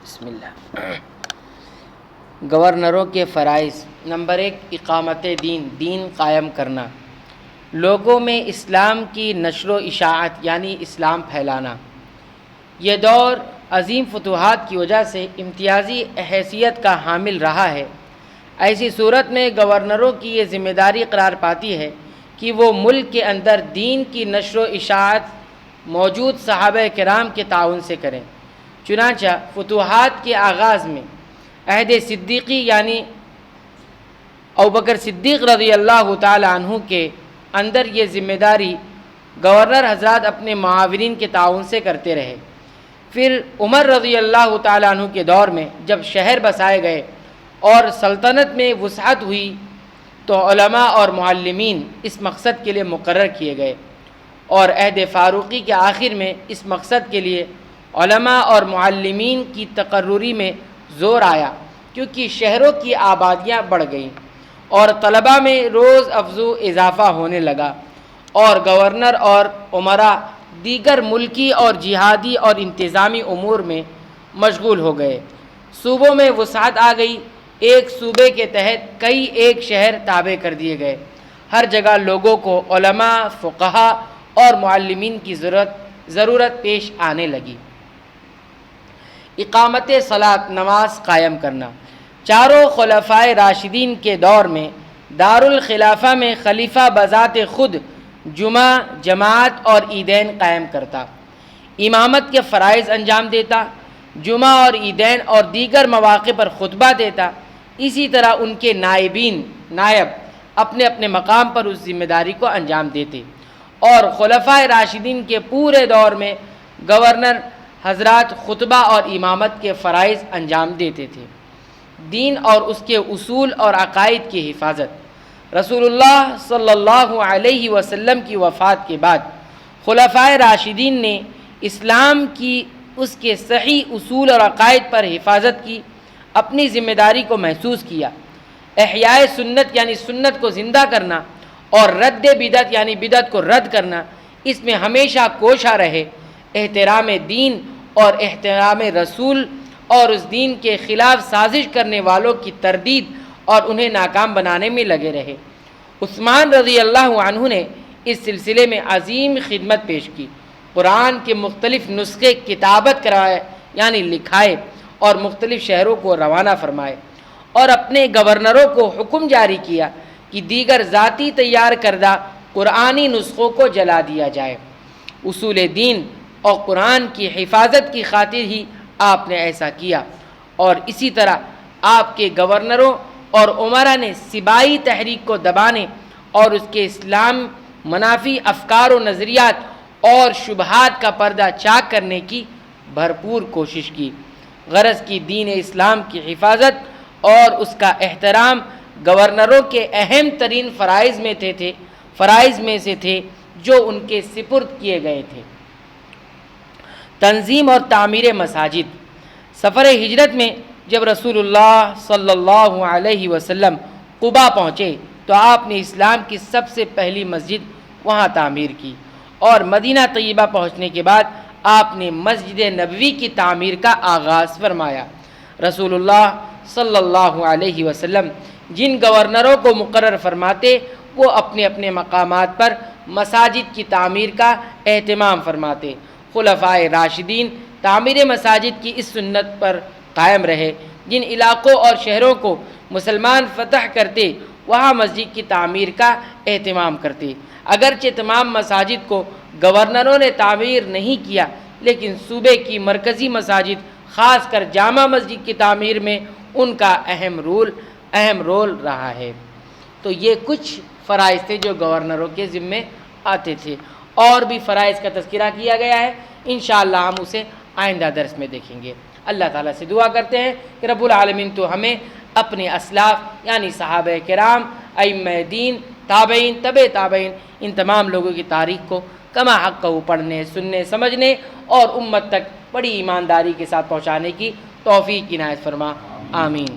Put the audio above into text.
بسم اللہ۔ گورنروں کے فرائض۔ نمبر 1، اقامت دین، دین قائم کرنا، لوگوں میں اسلام کی نشر و اشاعت یعنی اسلام پھیلانا۔ یہ دور عظیم فتوحات کی وجہ سے امتیازی حیثیت کا حامل رہا ہے۔ ایسی صورت میں گورنروں کی یہ ذمہ داری قرار پاتی ہے کہ وہ ملک کے اندر دین کی نشر و اشاعت موجود صحابہ کرام کے تعاون سے کریں۔ چنانچہ فتوحات کے آغاز میں عہد صدیقی یعنی ابوبکر صدیق رضی اللہ تعالی عنہ کے اندر یہ ذمہ داری گورنر حضرات اپنے معاونین کے تعاون سے کرتے رہے۔ پھر عمر رضی اللہ تعالی عنہ کے دور میں جب شہر بسائے گئے اور سلطنت میں وسعت ہوئی تو علماء اور معلمین اس مقصد کے لیے مقرر کیے گئے، اور عہد فاروقی کے آخر میں اس مقصد کے لیے علماء اور معلمین کی تقرری میں زور آیا، کیونکہ شہروں کی آبادیاں بڑھ گئیں اور طلباء میں روز افزوں اضافہ ہونے لگا، اور گورنر اور امراء دیگر ملکی اور جہادی اور انتظامی امور میں مشغول ہو گئے۔ صوبوں میں وسعت آ گئی، ایک صوبے کے تحت کئی ایک شہر تابع کر دیے گئے۔ ہر جگہ لوگوں کو علماء، فقہا اور معلمین کی ضرورت پیش آنے لگی۔ اقامت صلاۃ، نماز قائم کرنا۔ چاروں خلفائے راشدین کے دور میں دارالخلافہ میں خلیفہ بذات خود جمعہ، جماعت اور عیدین قائم کرتا، امامت کے فرائض انجام دیتا، جمعہ اور عیدین اور دیگر مواقع پر خطبہ دیتا۔ اسی طرح ان کے نائب اپنے اپنے مقام پر اس ذمہ داری کو انجام دیتے، اور خلفائے راشدین کے پورے دور میں گورنر حضرات خطبہ اور امامت کے فرائض انجام دیتے تھے۔ دین اور اس کے اصول اور عقائد کی حفاظت۔ رسول اللہ صلی اللہ علیہ وسلم کی وفات کے بعد خلفائے راشدین نے اسلام کی اس کے صحیح اصول اور عقائد پر حفاظت کی اپنی ذمہ داری کو محسوس کیا۔ احیاء سنت یعنی سنت کو زندہ کرنا اور رد بدعت یعنی بدعت کو رد کرنا، اس میں ہمیشہ کوشاں رہے۔ احترام دین اور احترام رسول اور اس دین کے خلاف سازش کرنے والوں کی تردید اور انہیں ناکام بنانے میں لگے رہے۔ عثمان رضی اللہ عنہ نے اس سلسلے میں عظیم خدمت پیش کی، قرآن کے مختلف نسخے کتابت کرائے یعنی لکھائے اور مختلف شہروں کو روانہ فرمائے، اور اپنے گورنروں کو حکم جاری کیا کہ دیگر ذاتی تیار کردہ قرآنی نسخوں کو جلا دیا جائے۔ اصول دین اور قرآن کی حفاظت کی خاطر ہی آپ نے ایسا کیا، اور اسی طرح آپ کے گورنروں اور امراء نے سبائی تحریک کو دبانے اور اس کے اسلام منافی افکار و نظریات اور شبہات کا پردہ چاک کرنے کی بھرپور کوشش کی۔ غرض کی دین اسلام کی حفاظت اور اس کا احترام گورنروں کے اہم ترین فرائض میں سے تھے جو ان کے سپرد کیے گئے تھے۔ تنظیم اور تعمیر مساجد۔ سفر ہجرت میں جب رسول اللہ صلی اللہ علیہ وسلم قباء پہنچے تو آپ نے اسلام کی سب سے پہلی مسجد وہاں تعمیر کی، اور مدینہ طیبہ پہنچنے کے بعد آپ نے مسجد نبوی کی تعمیر کا آغاز فرمایا۔ رسول اللہ صلی اللہ علیہ وسلم جن گورنروں کو مقرر فرماتے وہ اپنے اپنے مقامات پر مساجد کی تعمیر کا اہتمام فرماتے۔ خلفائے راشدین تعمیر مساجد کی اس سنت پر قائم رہے۔ جن علاقوں اور شہروں کو مسلمان فتح کرتے وہاں مسجد کی تعمیر کا اہتمام کرتے۔ اگرچہ تمام مساجد کو گورنروں نے تعمیر نہیں کیا، لیکن صوبے کی مرکزی مساجد خاص کر جامع مسجد کی تعمیر میں ان کا اہم رول رہا ہے۔ تو یہ کچھ فرائض تھے جو گورنروں کے ذمے آتے تھے، اور بھی فرائض کا تذکرہ کیا گیا ہے، انشاءاللہ ہم اسے آئندہ درس میں دیکھیں گے۔ اللہ تعالیٰ سے دعا کرتے ہیں کہ رب العالمین تو ہمیں اپنے اسلاف یعنی صحابہ کرام، ائمہ دین، تابعین، تابعین، ان تمام لوگوں کی تاریخ کو کما حق پڑھنے، سننے، سمجھنے اور امت تک بڑی ایمانداری کے ساتھ پہنچانے کی توفیق عنایت فرما، آمین۔